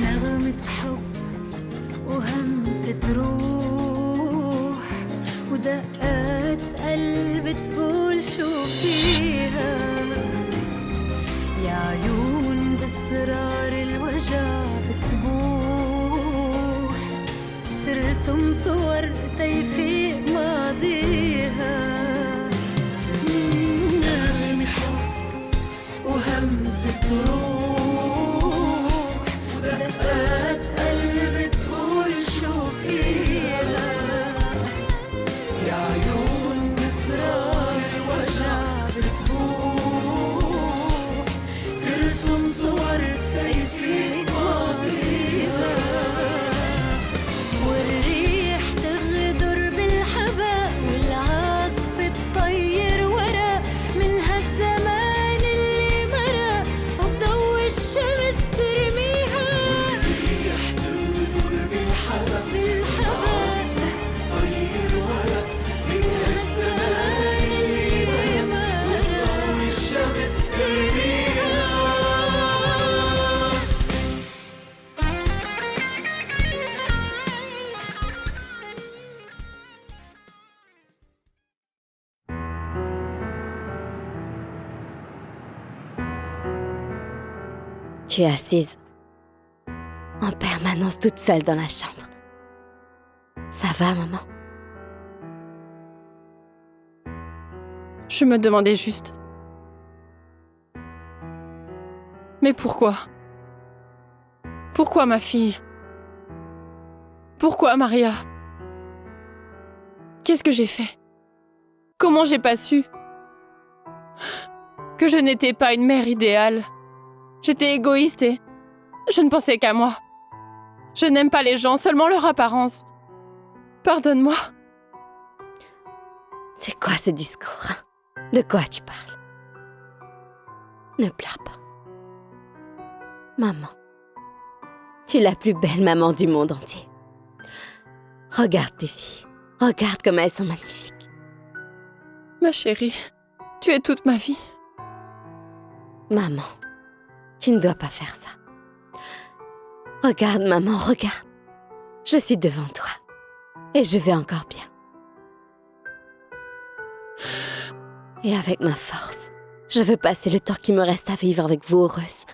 نغمة حب وهمسة روح ودقات قلب تقول شو فيها يا عيون بأسرار الوجع بتبوح ترسم صور تيفيق ماضيها نغمة حب وهمسة روح ودقات قلب تقول شو فيها يا عيون بأسرار الوجع بتبوح ترسم صور تيفيق ماضيها والريح تغدر بالحباء والعاصف تطير ورا من هالزمان اللي مرق وبضوء الشمس ترميها والريح تغدر بالحباء تطير ورا من هالزمان اللي مرق وبضوء الشمس ترميها. Tu es assise en permanence toute seule dans la chambre. Ça va, maman? Je me demandais juste... Mais pourquoi? Pourquoi ma fille? Pourquoi Maria? Qu'est-ce que j'ai fait? Comment j'ai pas su? Que je n'étais pas une mère idéale. J'étais égoïste et je ne pensais qu'à moi. Je n'aime pas les gens, seulement leur apparence. Pardonne-moi. C'est quoi ce discours? De quoi tu parles? Ne pleure pas. Maman, tu es la plus belle maman du monde entier. Regarde tes filles. Regarde comme elles sont magnifiques. Ma chérie, tu es toute ma vie. Maman, tu ne dois pas faire ça. Regarde, maman, regarde. Je suis devant toi. Et je vais encore bien. Et avec ma force, je veux passer le temps qui me reste à vivre avec vous heureuse.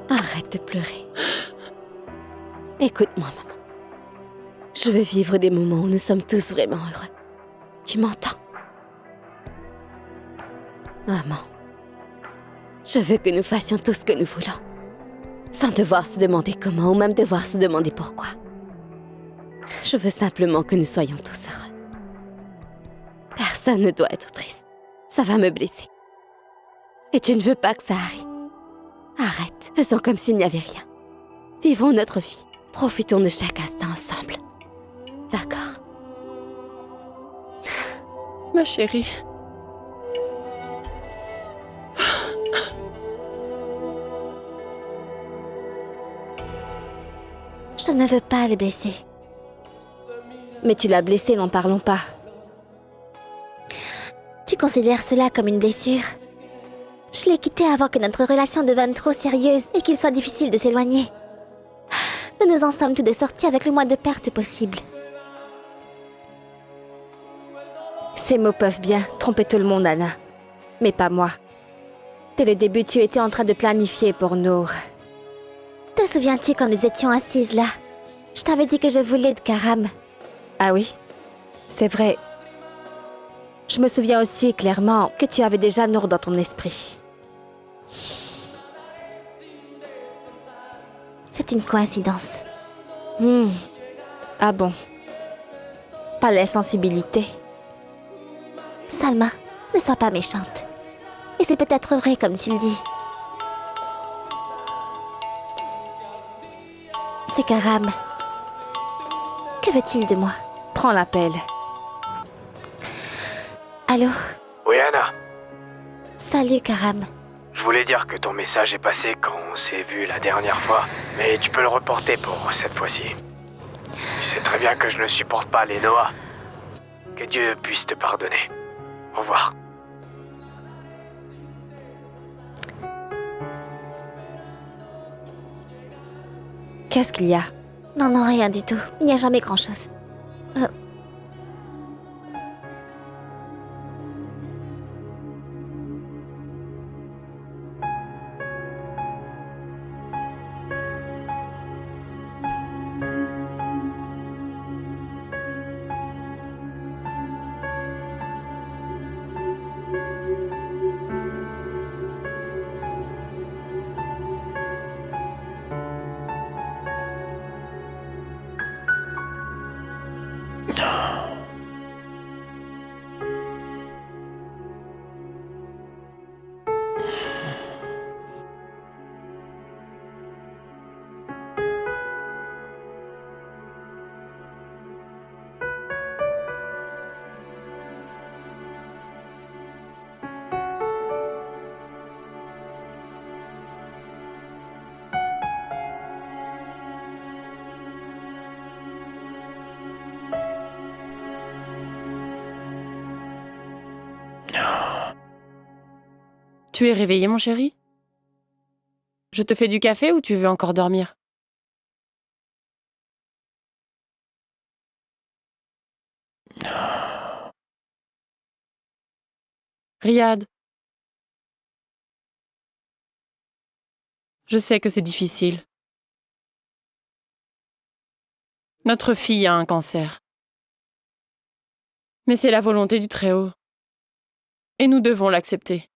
Arrête de pleurer. Écoute-moi, maman. Je veux vivre des moments où nous sommes tous vraiment heureux. Tu m'entends? Maman, je veux que nous fassions tout ce que nous voulons, sans devoir se demander comment ou même devoir se demander pourquoi. Je veux simplement que nous soyons tous heureux. Personne ne doit être triste. Ça va me blesser. Et tu ne veux pas que ça arrive. Arrête, faisons comme s'il n'y avait rien. Vivons notre vie. Profitons de chaque instant ensemble. D'accord? Ma chérie. Je ne veux pas le blesser. Mais tu l'as blessé, n'en parlons pas. Tu considères cela comme une blessure? Je l'ai quitté avant que notre relation devienne trop sérieuse et qu'il soit difficile de s'éloigner. Nous nous en sommes tous deux sortis avec le moins de pertes possible. Ces mots peuvent bien tromper tout le monde, Anna. Mais pas moi. Dès le début, tu étais en train de planifier pour Nour. Te souviens-tu quand nous étions assises là? Je t'avais dit que je voulais de Karam. Ah oui? C'est vrai. Je me souviens aussi clairement que tu avais déjà Nour dans ton esprit. C'est une coïncidence. Ah bon? Pas l'insensibilité. Salma, ne sois pas méchante. Et c'est peut-être vrai comme tu le dis. C'est Karam. Que veut-il de moi? Prends l'appel. Allô? Oui, Anna. Salut, Karam. Je voulais dire que ton message est passé quand on s'est vu la dernière fois, mais tu peux le reporter pour cette fois-ci. Tu sais très bien que je ne supporte pas les Noah. Que Dieu puisse te pardonner. Au revoir. Qu'est-ce qu'il y a? Non, non, rien du tout. Il n'y a jamais grand-chose. Tu es réveillé, mon chéri? Je te fais du café ou tu veux encore dormir? Riyad. Je sais que c'est difficile. Notre fille a un cancer. Mais c'est la volonté du Très-Haut. Et nous devons l'accepter.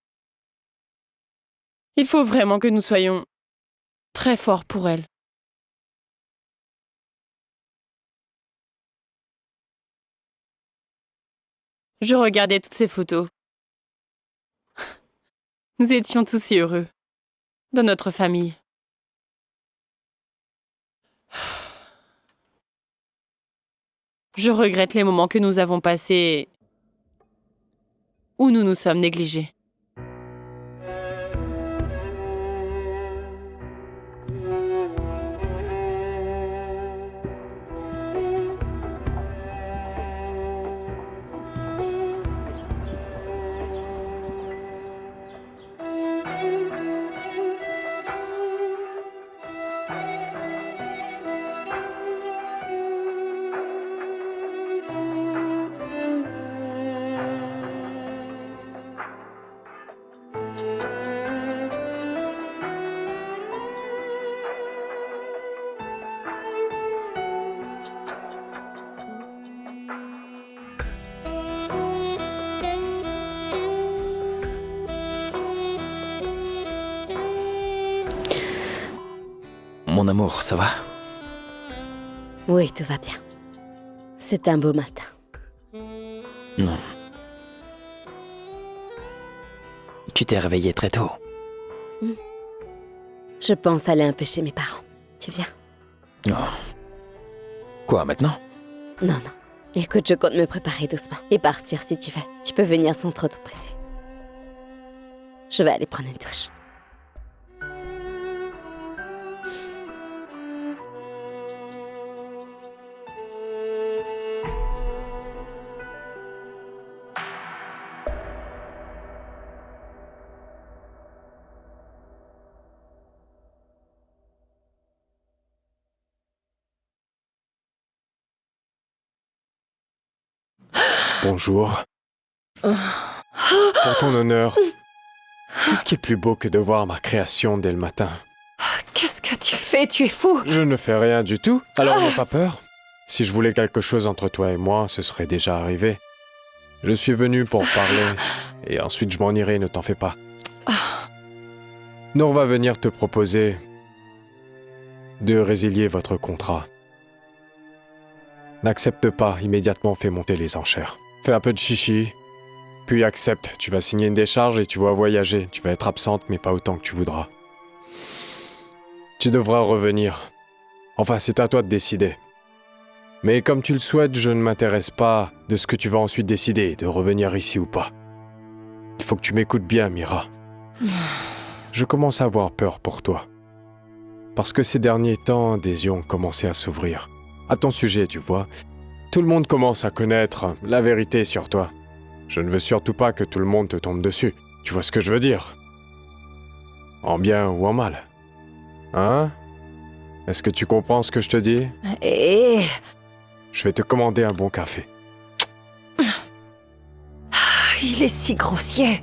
Il faut vraiment que nous soyons très forts pour elle. Je regardais toutes ces photos. Nous étions tous si heureux, dans notre famille. Je regrette les moments que nous avons passés où nous nous sommes négligés. Mon amour, ça va? Oui, tout va bien. C'est un beau matin. Non. Tu t'es réveillé très tôt. Je pense aller un peu chez mes parents. Tu viens? Oh. Quoi, maintenant? Non, non. Écoute, je compte me préparer doucement et partir si tu veux. Tu peux venir sans trop te presser. Je vais aller prendre une douche. Bonjour. Pour ton honneur, qu'est-ce qui est plus beau que de voir ma création dès le matin? Qu'est-ce que tu fais? Tu es fou! Je ne fais rien du tout, alors n'aie pas peur. Si je voulais quelque chose entre toi et moi, ce serait déjà arrivé. Je suis venu pour parler, et ensuite je m'en irai, ne t'en fais pas. Nour va venir te proposer de résilier votre contrat. N'accepte pas, immédiatement fais monter les enchères. Fais un peu de chichi, puis accepte. Tu vas signer une décharge et tu vas voyager. Tu vas être absente, mais pas autant que tu voudras. Tu devras revenir. Enfin, c'est à toi de décider. Mais comme tu le souhaites, je ne m'intéresse pas de ce que tu vas ensuite décider, de revenir ici ou pas. Il faut que tu m'écoutes bien, Mira. Je commence à avoir peur pour toi. Parce que ces derniers temps, des yeux ont commencé à s'ouvrir. À ton sujet, tu vois. Tout le monde commence à connaître la vérité sur toi. Je ne veux surtout pas que tout le monde te tombe dessus. Tu vois ce que je veux dire? En bien ou en mal. Hein? Est-ce que tu comprends ce que je te dis? Et... Je vais te commander un bon café. il est si grossier.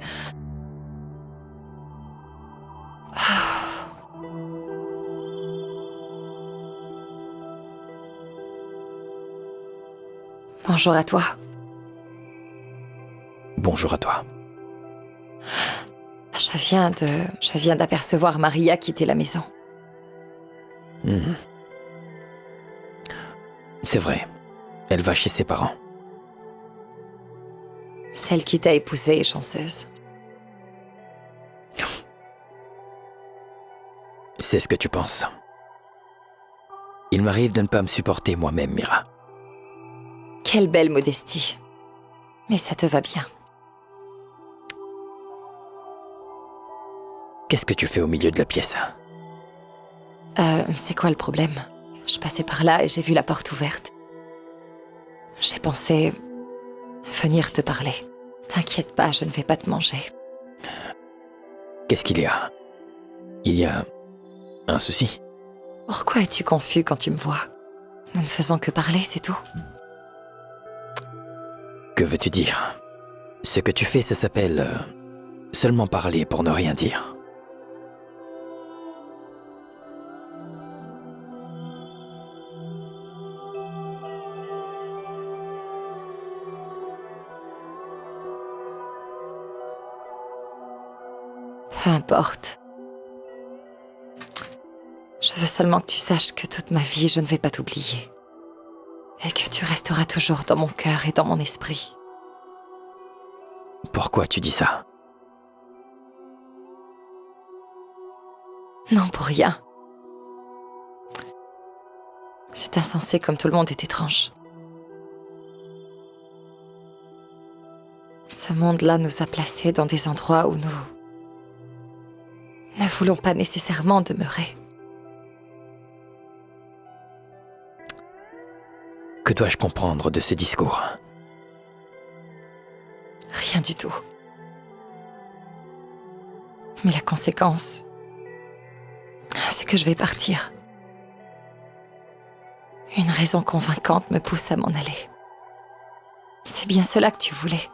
Bonjour à toi. Bonjour à toi. Je viens d'apercevoir Maria quitter la maison. Mhm. C'est vrai. Elle va chez ses parents. Celle qui t'a épousée est chanceuse. C'est ce que tu penses. Il m'arrive de ne pas me supporter moi-même, Mira. Quelle belle modestie. Mais ça te va bien. Qu'est-ce que tu fais au milieu de la pièce? C'est quoi le problème? Je passais par là et j'ai vu la porte ouverte. J'ai pensé venir te parler. T'inquiète pas, je ne vais pas te manger. Qu'est-ce qu'il y a? Il y a un souci? Pourquoi es-tu confus quand tu me vois? Nous ne faisons que parler, c'est tout. Que veux-tu dire? Ce que tu fais, ça s'appelle seulement parler pour ne rien dire. Peu importe. Je veux seulement que tu saches que toute ma vie, je ne vais pas t'oublier. Et que tu resteras toujours dans mon cœur et dans mon esprit. Pourquoi tu dis ça? Non, pour rien. C'est insensé comme tout le monde est étrange. Ce monde-là nous a placés dans des endroits où nous ne voulons pas nécessairement demeurer. Que dois-je comprendre de ce discours? Rien du tout. Mais la conséquence, c'est que je vais partir. Une raison convaincante me pousse à m'en aller. C'est bien cela que tu voulais.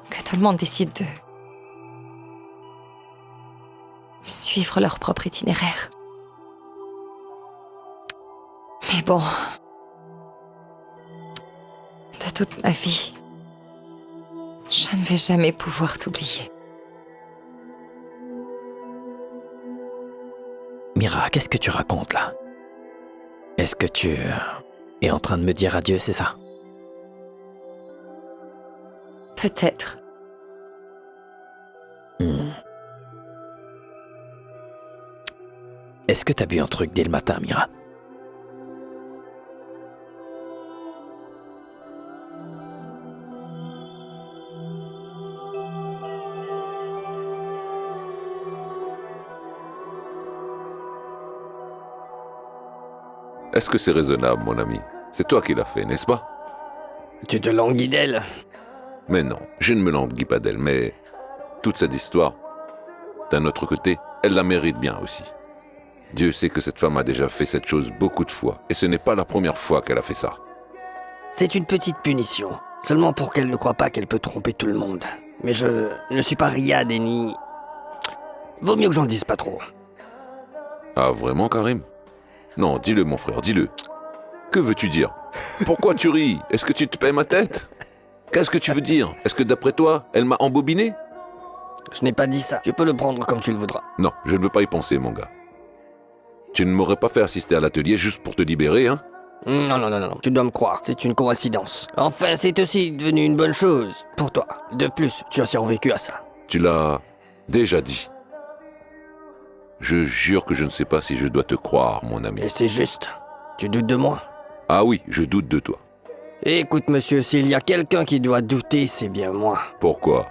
Que tout le monde décide de suivre leur propre itinéraire. Mais bon, de toute ma vie, je ne vais jamais pouvoir t'oublier. Mira, qu'est-ce que tu racontes là? Est-ce que tu es en train de me dire adieu, c'est ça? Peut-être. Est-ce que t'as bu un truc dès le matin, Mira? Est-ce que c'est raisonnable, mon ami? C'est toi qui l'as fait, n'est-ce pas? Tu te languis d'elle? Mais non, je ne me languis pas d'elle, mais toute cette histoire, d'un autre côté, elle la mérite bien aussi. Dieu sait que cette femme a déjà fait cette chose beaucoup de fois, et ce n'est pas la première fois qu'elle a fait ça. C'est une petite punition, seulement pour qu'elle ne croie pas qu'elle peut tromper tout le monde. Mais je ne suis pas Riyad et ni... Vaut mieux que j'en dise pas trop. Ah, vraiment, Karim? Non, dis-le, mon frère, dis-le. Que veux-tu dire? Pourquoi tu ris? Est-ce que tu te paies ma tête? Qu'est-ce que tu veux dire? Est-ce que d'après toi, elle m'a embobiné? Je n'ai pas dit ça. Tu peux le prendre comme tu le voudras. Non, je ne veux pas y penser, mon gars. Tu ne m'aurais pas fait assister à l'atelier juste pour te libérer, hein? Non. Tu dois me croire, c'est une coïncidence. Enfin, c'est aussi devenu une bonne chose pour toi. De plus, tu as survécu à ça. Tu l'as déjà dit. Je jure que je ne sais pas si je dois te croire, mon ami. Et c'est juste. Tu doutes de moi? Ah oui, je doute de toi. Écoute, monsieur, s'il y a quelqu'un qui doit douter, c'est bien moi. Pourquoi?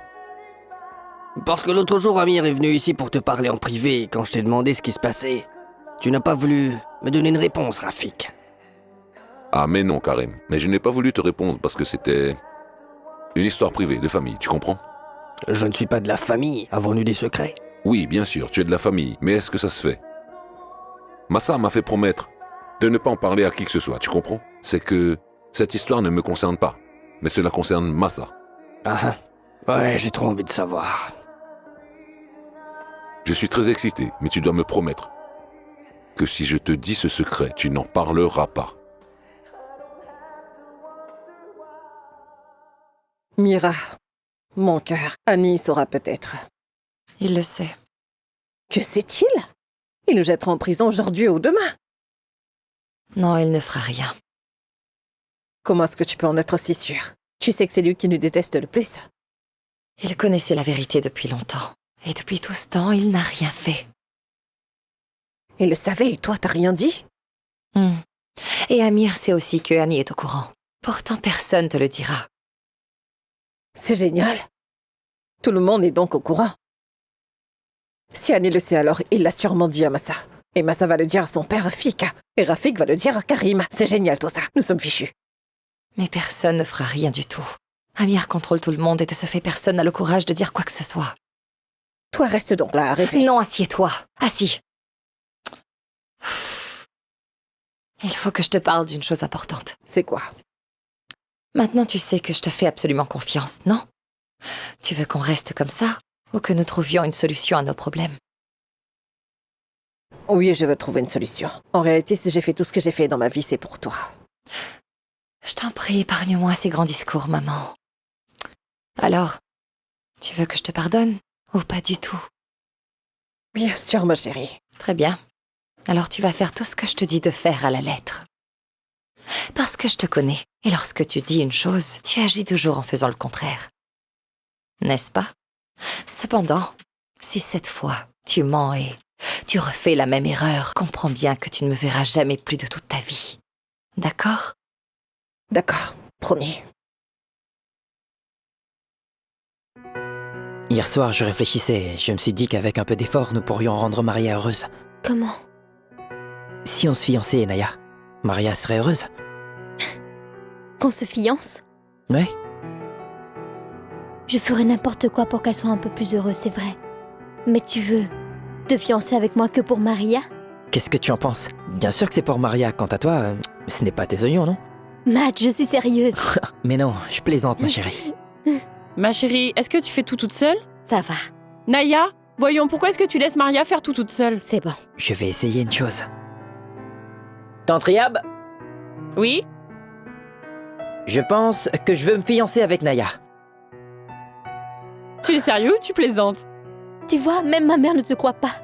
Parce que l'autre jour, Amir est venu ici pour te parler en privé, et quand je t'ai demandé ce qui se passait, tu n'as pas voulu me donner une réponse, Rafik. Ah mais non, Karim. Mais je n'ai pas voulu te répondre parce que c'était une histoire privée, de famille, tu comprends? Je ne suis pas de la famille. Avons-nous des secrets? Oui, bien sûr, tu es de la famille, mais est-ce que ça se fait? Massa m'a fait promettre de ne pas en parler à qui que ce soit, tu comprends? C'est que cette histoire ne me concerne pas, mais cela concerne Massa. Ah, ouais, j'ai trop envie de savoir. Je suis très excité, mais tu dois me promettre que si je te dis ce secret, tu n'en parleras pas. Mira, mon cœur, Annie saura peut-être. Il le sait. Que sait-il? Il nous jettera en prison aujourd'hui ou demain. Non, il ne fera rien. Comment est-ce que tu peux en être si sûr? Tu sais que c'est lui qui nous déteste le plus. Il connaissait la vérité depuis longtemps. Et depuis tout ce temps, il n'a rien fait. Il le savait et toi, t'as rien dit? Et Amir sait aussi que Annie est au courant. Pourtant, personne te le dira. C'est génial. Tout le monde est donc au courant. Si Annie le sait alors, il l'a sûrement dit à Massa. Et Massa va le dire à son père Rafik. Et Rafik va le dire à Karim. C'est génial tout ça. Nous sommes fichus. Mais personne ne fera rien du tout. Amir contrôle tout le monde et de ce fait, personne n'a le courage de dire quoi que ce soit. Toi, reste donc là à rêver. Non, assieds-toi. Assis. Il faut que je te parle d'une chose importante. C'est quoi? Maintenant, tu sais que je te fais absolument confiance, non? Tu veux qu'on reste comme ça ou que nous trouvions une solution à nos problèmes? Oui, je veux trouver une solution. En réalité, si j'ai fait tout ce que j'ai fait dans ma vie, c'est pour toi. Je t'en prie, épargne-moi ces grands discours, maman. Alors, tu veux que je te pardonne ou pas du tout? Bien sûr, ma chérie. Très bien. Alors tu vas faire tout ce que je te dis de faire à la lettre. Parce que je te connais. Et lorsque tu dis une chose, tu agis toujours en faisant le contraire. N'est-ce pas? Cependant, si cette fois tu mens et tu refais la même erreur, comprends bien que tu ne me verras jamais plus de toute ta vie. D'accord? D'accord, promis. Hier soir, je réfléchissais et je me suis dit qu'avec un peu d'effort, nous pourrions rendre Maria heureuse. Comment? Si on se fiançait, Naya, Maria serait heureuse. Qu'on se fiance? Ouais. Je ferai n'importe quoi pour qu'elle soit un peu plus heureuse, c'est vrai. Mais tu veux te fiancer avec moi que pour Maria? Qu'est-ce que tu en penses? Bien sûr que c'est pour Maria. Quant à toi, ce n'est pas tes oignons, non? Matt, je suis sérieuse. Mais non, je plaisante, ma chérie. Ma chérie, est-ce que tu fais tout toute seule? Ça va, Naya, voyons, pourquoi est-ce que tu laisses Maria faire tout toute seule? c'est bon. Je vais essayer une chose. Tante Riab, Oui? je pense que je veux me fiancer avec Naya. Tu es sérieux ou tu plaisantes? Tu vois, même ma mère ne te croit pas.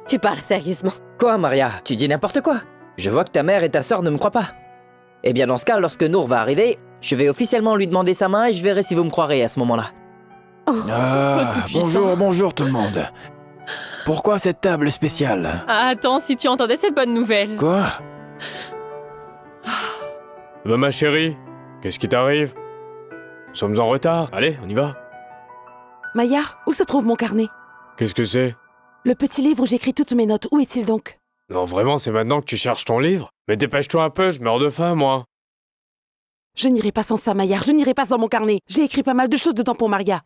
Tu parles sérieusement? Quoi, Maria? Tu dis n'importe quoi. Je vois que ta mère et ta sœur ne me croient pas. Eh bien, dans ce cas, lorsque Nour va arriver, je vais officiellement lui demander sa main et je verrai si vous me croirez à ce moment-là. Bonjour tout le monde. Pourquoi cette table spéciale? Ah, attends, si tu entendais cette bonne nouvelle. Quoi? Bah ma chérie, qu'est-ce qui t'arrive? Nous sommes en retard, allez, on y va. Maillard, où se trouve mon carnet? Qu'est-ce que c'est? Le petit livre où j'écris toutes mes notes, où est-il donc? Non, vraiment, c'est maintenant que tu cherches ton livre? Mais dépêche-toi un peu, je meurs de faim, moi. Je n'irai pas sans ça, Maillard, je n'irai pas sans mon carnet. J'ai écrit pas mal de choses dedans pour Maria.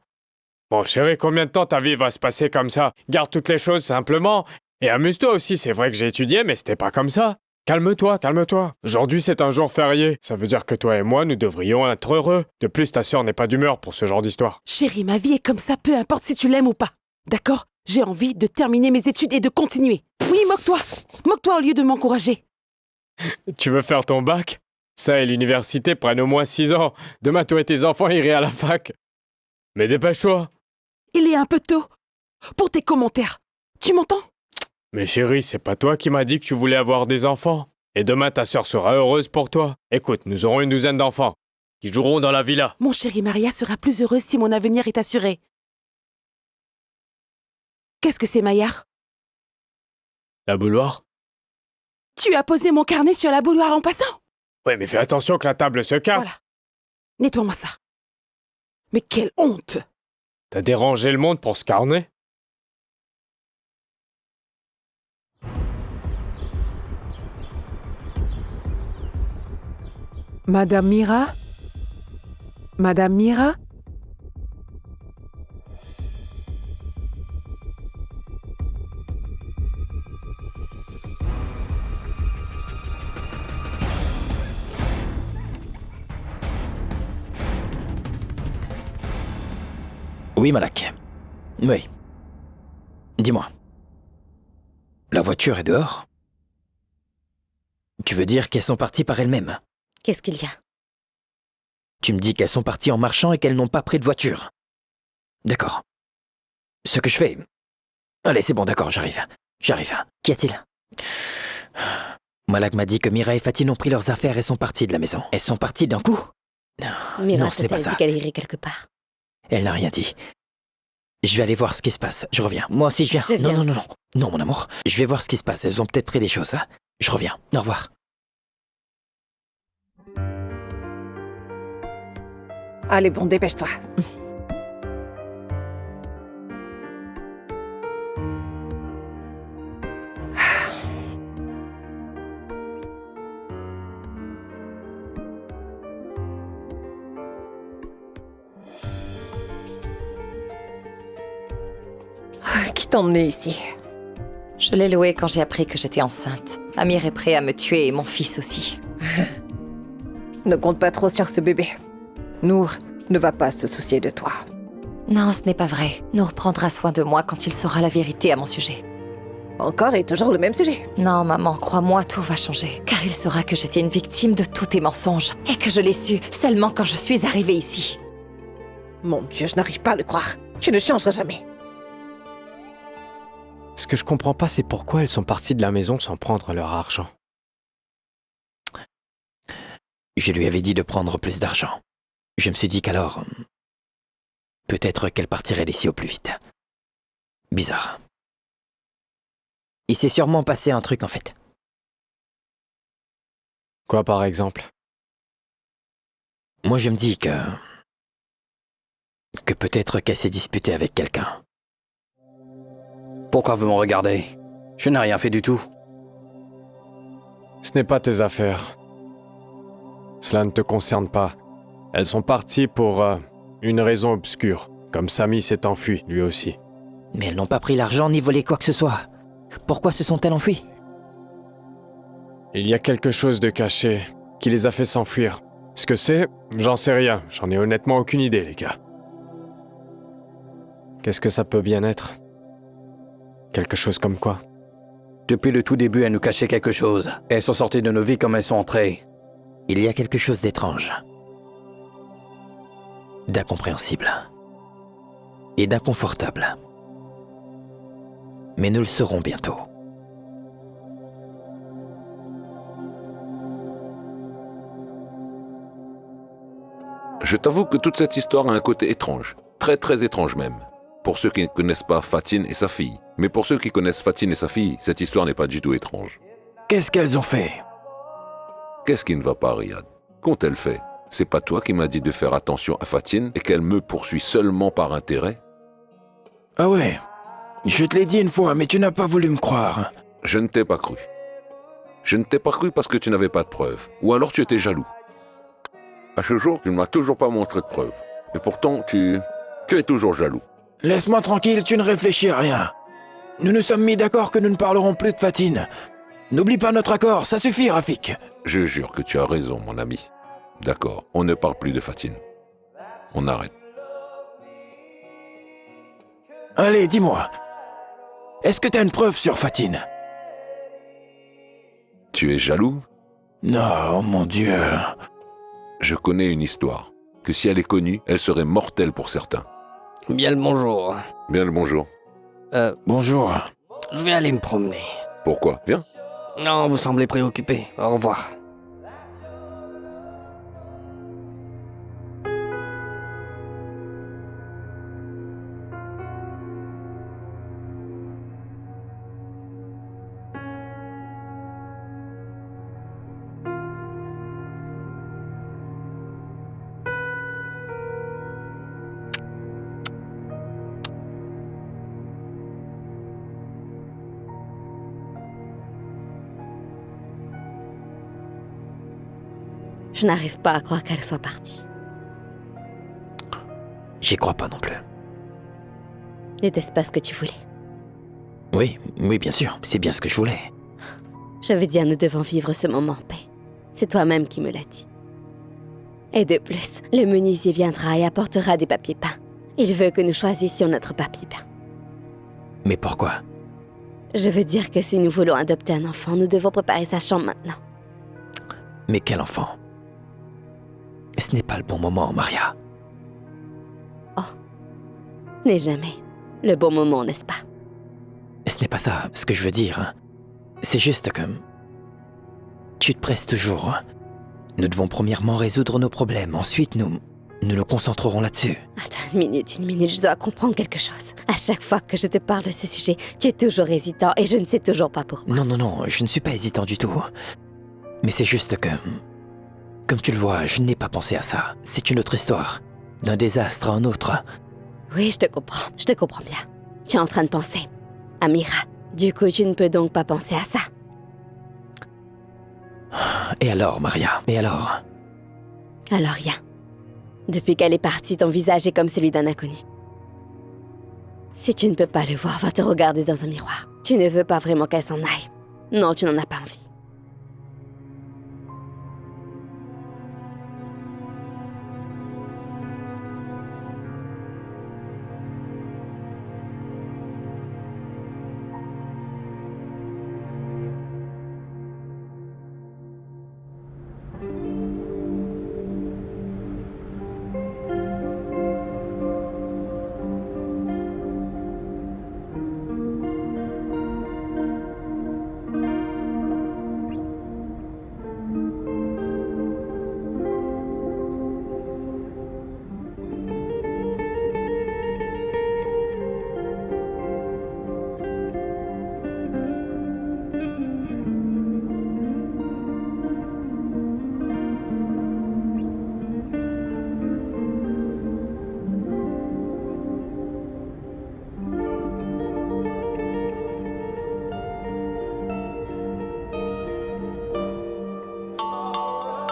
Bon, chérie, combien de temps ta vie va se passer comme ça? Garde toutes les choses simplement. Et amuse-toi aussi, c'est vrai que j'ai étudié, mais c'était pas comme ça. Calme-toi, calme-toi. Aujourd'hui, c'est un jour férié. Ça veut dire que toi et moi, nous devrions être heureux. De plus, ta sœur n'est pas d'humeur pour ce genre d'histoire. Chérie, ma vie est comme ça, peu importe si tu l'aimes ou pas. D'accord? J'ai envie de terminer mes études et de continuer. Oui, moque-toi. Moque-toi au lieu de m'encourager. Tu veux faire ton bac? Ça et l'université prennent au moins 6 ans. Demain, toi et tes enfants iraient à la fac. Mais dépêche-toi. Il est un peu tôt pour tes commentaires. Tu m'entends? Mais chérie, c'est pas toi qui m'as dit que tu voulais avoir des enfants. Et demain, ta sœur sera heureuse pour toi. Écoute, nous aurons une douzaine d'enfants qui joueront dans la villa. Mon chéri, Maria sera plus heureuse si mon avenir est assuré. Qu'est-ce que c'est, Maillard? La bouilloire? Tu as posé mon carnet sur la bouilloire en passant? Ouais, mais fais attention que la table se casse. Voilà. Nettoie-moi ça. Mais quelle honte! T'as dérangé le monde pour ce carnet? Madame Mira? Madame Mira? Oui, Malak. Oui. Dis-moi. La voiture est dehors? Tu veux dire qu'elles sont parties par elles-mêmes? Qu'est-ce qu'il y a? Tu me dis qu'elles sont parties en marchant et qu'elles n'ont pas pris de voiture. D'accord. Ce que je fais... Allez, c'est bon, d'accord, j'arrive. Qu'y a-t-il? Malak m'a dit que Mira et Fatine ont pris leurs affaires et sont parties de la maison. Elles sont parties d'un coup? Mira Non, ce n'est pas t'a ça. dit qu'elle irait quelque part. Elle n'a rien dit. Je vais aller voir ce qui se passe. Je reviens. Moi aussi, je viens. Je viens Non, aussi. Non, mon amour. Je vais voir ce qui se passe. Elles ont peut-être pris des choses. Hein. Je reviens. Au revoir. Allez, bon, dépêche-toi. Qui t'a emmené ici? Je l'ai loué quand j'ai appris que j'étais enceinte. Amir est prêt à me tuer et mon fils aussi. Ne compte pas trop sur ce bébé. Nour ne va pas se soucier de toi. Non, ce n'est pas vrai. Nour prendra soin de moi quand il saura la vérité à mon sujet. Encore et toujours le même sujet. Non, maman, crois-moi, tout va changer. Car il saura que j'étais une victime de tous tes mensonges. Et que je l'ai su seulement quand je suis arrivée ici. Mon Dieu, je n'arrive pas à le croire. Tu ne changeras jamais. Ce que je comprends pas, c'est pourquoi elles sont parties de la maison sans prendre leur argent. Je lui avais dit de prendre plus d'argent. Je me suis dit qu'alors... peut-être qu'elle partirait d'ici au plus vite. Bizarre. Il s'est sûrement passé un truc, en fait. Quoi, par exemple? Moi, je me dis que peut-être qu'elle s'est disputée avec quelqu'un. Pourquoi vous me regardez? Je n'ai rien fait du tout. Ce n'est pas tes affaires. Cela ne te concerne pas. Elles sont parties pour une raison obscure, comme Samy s'est enfui, lui aussi. Mais elles n'ont pas pris l'argent ni volé quoi que ce soit. Pourquoi se sont-elles enfuies? Il y a quelque chose de caché qui les a fait s'enfuir. Ce que c'est, j'en sais rien. J'en ai honnêtement aucune idée, les gars. Qu'est-ce que ça peut bien être? Quelque chose comme quoi? Depuis le tout début, elles nous cachaient quelque chose. Elles sont sorties de nos vies comme elles sont entrées. Il y a quelque chose d'étrange. D'incompréhensible. Et d'inconfortable. Mais nous le saurons bientôt. Je t'avoue que toute cette histoire a un côté étrange. Très très étrange même. Pour ceux qui ne connaissent pas Fatine et sa fille. Mais pour ceux qui connaissent Fatine et sa fille, cette histoire n'est pas du tout étrange. Qu'est-ce qu'elles ont fait? Qu'est-ce qui ne va pas, Riyad? Qu'ont-elles fait? C'est pas toi qui m'as dit de faire attention à Fatine et qu'elle me poursuit seulement par intérêt? Ah ouais. Je te l'ai dit une fois, mais tu n'as pas voulu me croire. Je ne t'ai pas cru. Je ne t'ai pas cru parce que tu n'avais pas de preuves. Ou alors tu étais jaloux. À ce jour, tu ne m'as toujours pas montré de preuves. Et pourtant, tu es toujours jaloux. Laisse-moi tranquille, tu ne réfléchis à rien. Nous nous sommes mis d'accord que nous ne parlerons plus de Fatine. N'oublie pas notre accord, ça suffit, Rafik. Je jure que tu as raison, mon ami. D'accord, on ne parle plus de Fatine. On arrête. Allez, dis-moi. Est-ce que t'as une preuve sur Fatine? Tu es jaloux? Non, mon Dieu. Je connais une histoire, que si elle est connue, elle serait mortelle pour certains. Bien le bonjour. Bien le bonjour. Bonjour. Je vais aller me promener. Pourquoi? Viens. Non, vous semblez préoccupé. Au revoir. Je n'arrive pas à croire qu'elle soit partie. J'y crois pas non plus. N'était-ce pas ce que tu voulais? Oui, bien sûr, c'est bien ce que je voulais. J'avais dit nous devons vivre ce moment en paix. C'est toi-même qui me l'as dit. Et de plus, le menuisier viendra et apportera des papiers peints. Il veut que nous choisissions notre papy. Mais pourquoi? Je veux dire que si nous voulons adopter un enfant, nous devons préparer sa chambre maintenant. Mais quel enfant? Ce n'est pas le bon moment, Maria. N'est jamais le bon moment, n'est-ce pas? Ce n'est pas ça, ce que je veux dire. Hein. C'est juste que... Tu te presses toujours. Hein. Nous devons premièrement résoudre nos problèmes. Ensuite, nous nous concentrerons là-dessus. Attends, une minute, je dois comprendre quelque chose. À chaque fois que je te parle de ce sujet, tu es toujours hésitant et je ne sais toujours pas pourquoi. Non, je ne suis pas hésitant du tout. Mais c'est juste que... Comme tu le vois, je n'ai pas pensé à ça. C'est une autre histoire. D'un désastre à un autre. Oui, je te comprends bien. Tu es en train de penser. Amira, du coup, tu ne peux donc pas penser à ça. Et alors, Maria? Et alors? Alors rien. Depuis qu'elle est partie, ton visage est comme celui d'un inconnu. Si tu ne peux pas le voir, va te regarder dans un miroir. Tu ne veux pas vraiment qu'elle s'en aille. Non, tu n'en as pas envie.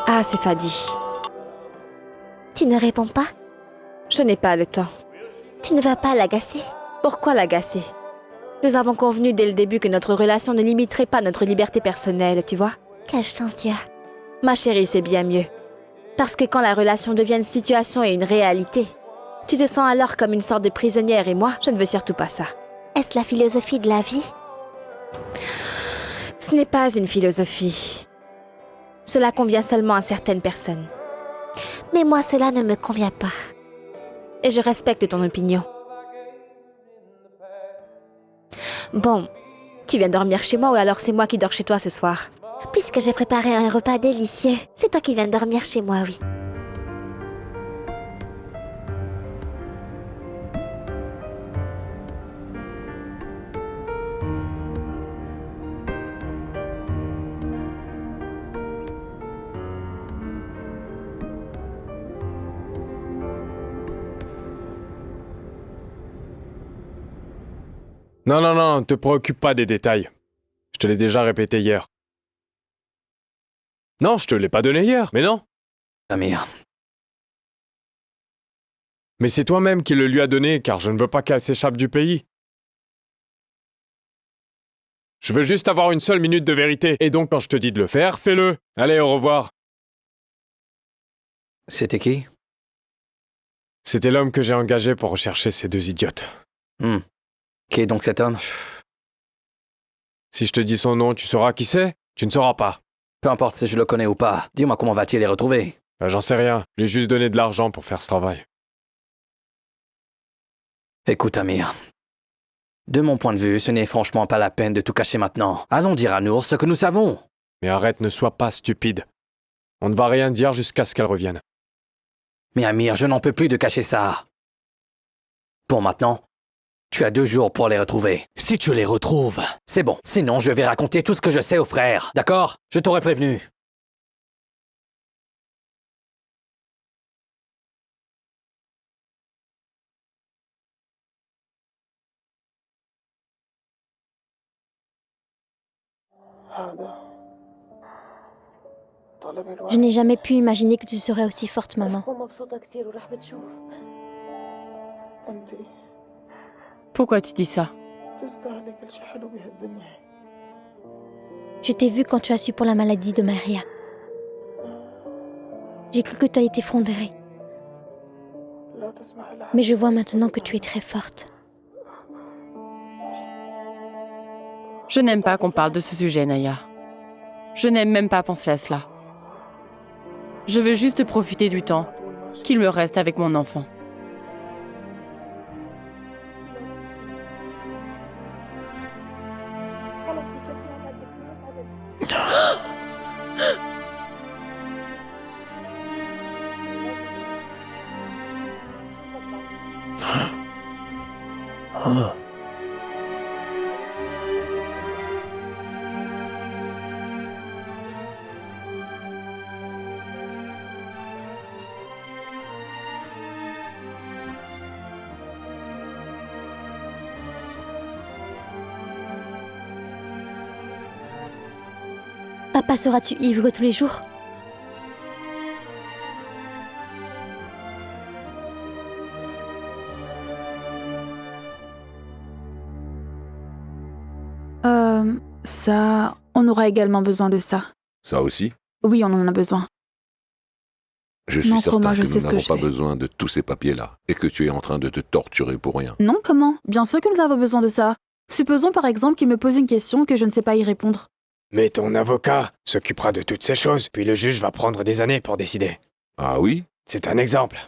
Ah, c'est Fadi. Tu ne réponds pas? Je n'ai pas le temps. Tu ne vas pas l'agacer? Pourquoi l'agacer? Nous avons convenu dès le début que notre relation ne limiterait pas notre liberté personnelle, tu vois? Quelle chance tu as. Ma chérie, c'est bien mieux. Parce que quand la relation devient une situation et une réalité, tu te sens alors comme une sorte de prisonnière et moi, je ne veux surtout pas ça. Est-ce la philosophie de la vie? Ce n'est pas une philosophie. Cela convient seulement à certaines personnes. Mais moi, cela ne me convient pas. Et je respecte ton opinion. Bon, tu viens dormir chez moi ou alors c'est moi qui dors chez toi ce soir? Puisque j'ai préparé un repas délicieux, c'est toi qui viens dormir chez moi, oui. Non, te préoccupe pas des détails. Je te l'ai déjà répété hier. Non, je te l'ai pas donné hier, mais non. Amir. Mais c'est toi-même qui le lui as donné, car je ne veux pas qu'elle s'échappe du pays. Je veux juste avoir une seule minute de vérité, et donc quand je te dis de le faire, fais-le. Allez, au revoir. C'était qui? C'était l'homme que j'ai engagé pour rechercher ces deux idiotes. Qui est donc cet homme? Si je te dis son nom, tu sauras qui c'est? Tu ne sauras pas. Peu importe si je le connais ou pas, dis-moi comment va-t-il les retrouver? J'en sais rien. Je lui ai juste donné de l'argent pour faire ce travail. Écoute, Amir. De mon point de vue, ce n'est franchement pas la peine de tout cacher maintenant. Allons dire à Nour ce que nous savons. Mais arrête, ne sois pas stupide. On ne va rien dire jusqu'à ce qu'elle revienne. Mais Amir, je n'en peux plus de cacher ça. Pour maintenant, tu as 2 jours pour les retrouver. Si tu les retrouves, c'est bon. Sinon, je vais raconter tout ce que je sais aux frères. D'accord? Je t'aurais prévenu. Je n'ai jamais pu imaginer que tu serais aussi forte, maman. Pourquoi tu dis ça? Je t'ai vu quand tu as su pour la maladie de Maria. J'ai cru que tu as été effondrée. Mais je vois maintenant que tu es très forte. Je n'aime pas qu'on parle de ce sujet, Naya. Je n'aime même pas penser à cela. Je veux juste profiter du temps qu'il me reste avec mon enfant. Papa, seras-tu ivre tous les jours? Ça, on aura également besoin de ça. Ça aussi? Oui, on en a besoin. Je suis Non, certain crois-moi, que je nous sais ce que n'avons je pas fais. besoin de tous ces papiers-là et que tu es en train de te torturer pour rien. Non, comment? Bien sûr que nous avons besoin de ça. Supposons par exemple qu'il me pose une question que je ne sais pas y répondre. Mais ton avocat s'occupera de toutes ces choses, puis le juge va prendre des années pour décider. Ah oui? C'est un exemple.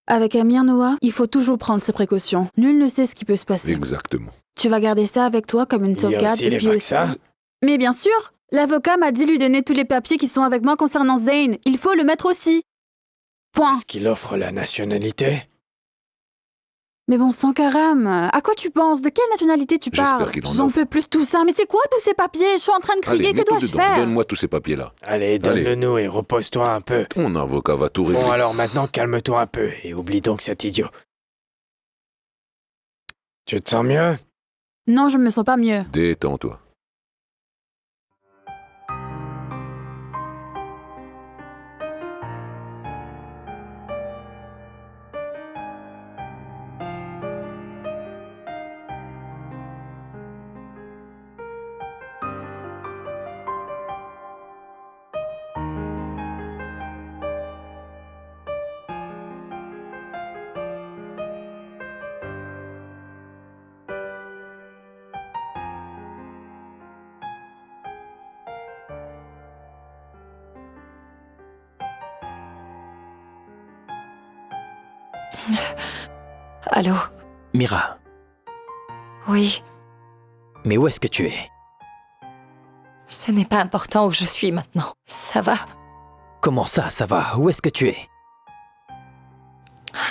Avec Amir Noah, il faut toujours prendre ses précautions. Nul ne sait ce qui peut se passer. Exactement. Tu vas garder ça avec toi comme une Il y a sauvegarde aussi et les puis aussi... vaccins. Mais bien sûr! L'avocat m'a dit lui donner tous les papiers qui sont avec moi concernant Zayn. Il faut le mettre aussi. Point. Est-ce qu'il offre la nationalité? Mais bon sang, Karam, à quoi tu penses? De quelle nationalité tu J'espère parles? qu'il en J'en offre. peux plus de tout ça. Mais c'est quoi tous ces papiers? Je suis en train de crier. Allez, Que mets-toi dois-je dedans. faire? Donne-moi tous ces papiers-là. Allez, donne-le-nous et repose-toi un peu. Ton avocat va tout régler. Bon, alors maintenant, calme-toi un peu et oublie donc cet idiot. Tu te sens mieux? Non, je me sens pas mieux. Détends-toi. Allô? Mira, Oui, mais où est-ce que tu es? ce n'est pas important où je suis maintenant. Ça va? Comment ça va? Où est-ce que tu es?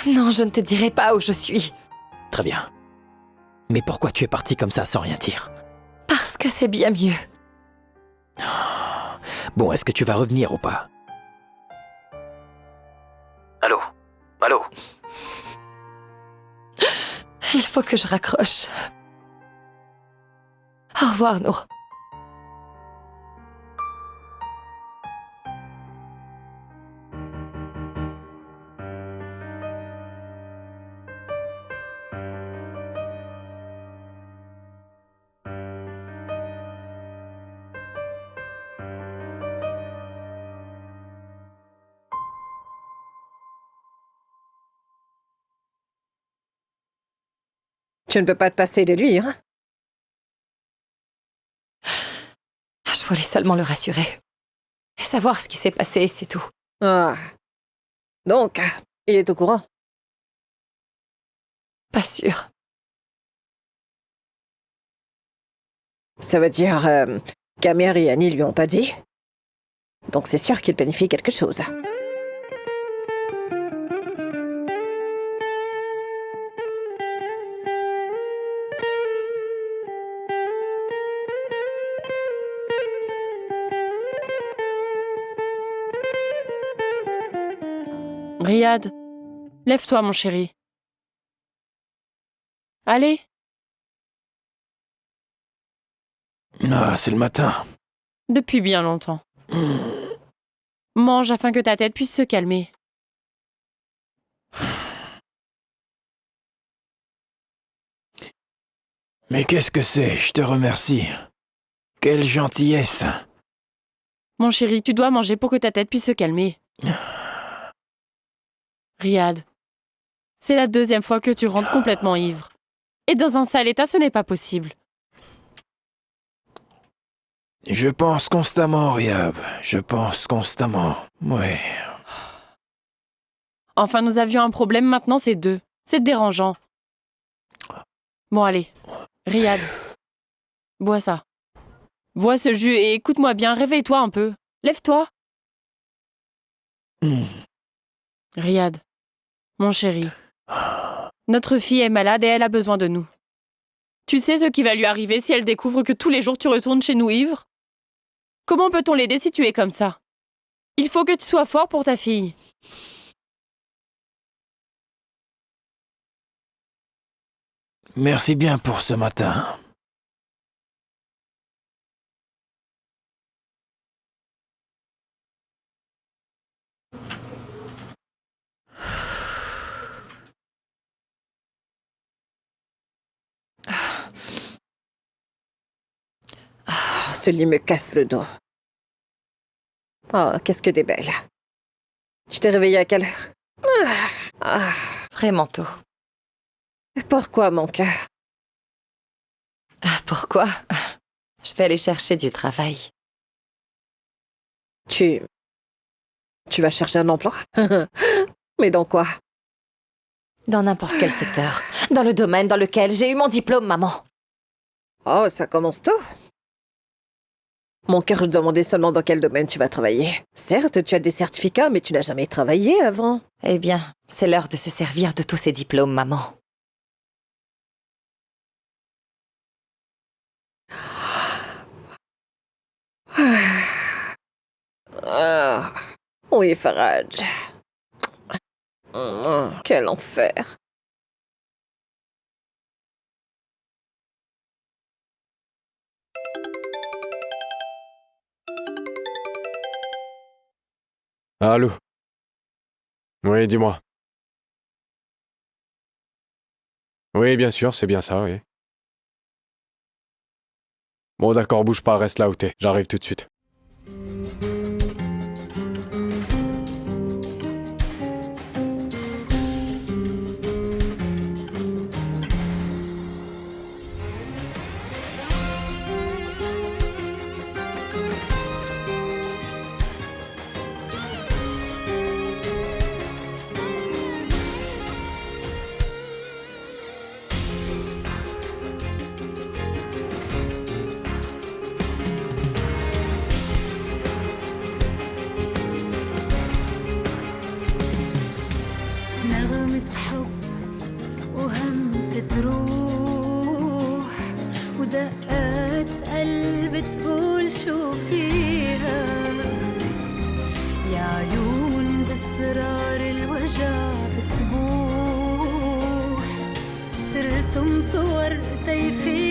Non, je ne te dirai pas où je suis. Très bien. Mais pourquoi tu es parti comme ça sans rien dire? Parce que c'est bien mieux. Bon, est-ce que tu vas revenir ou pas? Allô? Allô? Il faut que je raccroche. Au revoir, Nour. Tu ne peux pas te passer de lui, hein? Je voulais seulement le rassurer. Et savoir ce qui s'est passé, c'est tout. Ah. Donc, il est au courant? Pas sûr. Ça veut dire qu'Amir et Annie lui ont pas dit? Donc c'est sûr qu'il planifie quelque chose. Riyad, lève-toi, mon chéri. Allez. Ah, c'est le matin. Depuis bien longtemps. Mange afin que ta tête puisse se calmer. Mais qu'est-ce que c'est? Je te remercie. Quelle gentillesse. Mon chéri, tu dois manger pour que ta tête puisse se calmer. Riyad, C'est la deuxième fois que tu rentres complètement ivre. Et dans un sale état, ce n'est pas possible. Je pense constamment, Riab. Je pense constamment. Ouais. Enfin, nous avions un problème, maintenant c'est 2. C'est dérangeant. Bon, allez. Riyad, bois ça. Bois ce jus et écoute-moi bien, réveille-toi un peu. Lève-toi. Riyad, mon chéri, notre fille est malade et elle a besoin de nous. Tu sais ce qui va lui arriver si elle découvre que tous les jours tu retournes chez nous ivre? Comment peut-on l'aider si tu es comme ça? Il faut que tu sois fort pour ta fille. Merci bien pour ce matin. Ce lit me casse le dos. Oh, qu'est-ce que t'es belle. Tu t'es réveillée à quelle heure? Vraiment tôt. Pourquoi, mon cœur? Pourquoi? Je vais aller chercher du travail. Tu vas chercher un emploi? Mais dans quoi? Dans n'importe quel secteur. Dans le domaine dans lequel j'ai eu mon diplôme, maman. Oh, ça commence tôt. Mon cœur, je demandais seulement dans quel domaine tu vas travailler. Certes, tu as des certificats, mais tu n'as jamais travaillé avant. Eh bien, c'est l'heure de se servir de tous ces diplômes, maman. Oui, Faraj. Quel enfer. Allô? Oui, dis-moi. Oui, bien sûr, c'est bien ça, oui. Bon, d'accord, bouge pas, reste là où t'es. J'arrive tout de suite. نغمة حب وهمسة روح ودقات قلب تقول شو فيها يا عيون بأسرار الوجع بتبوح ترسم صور تيفي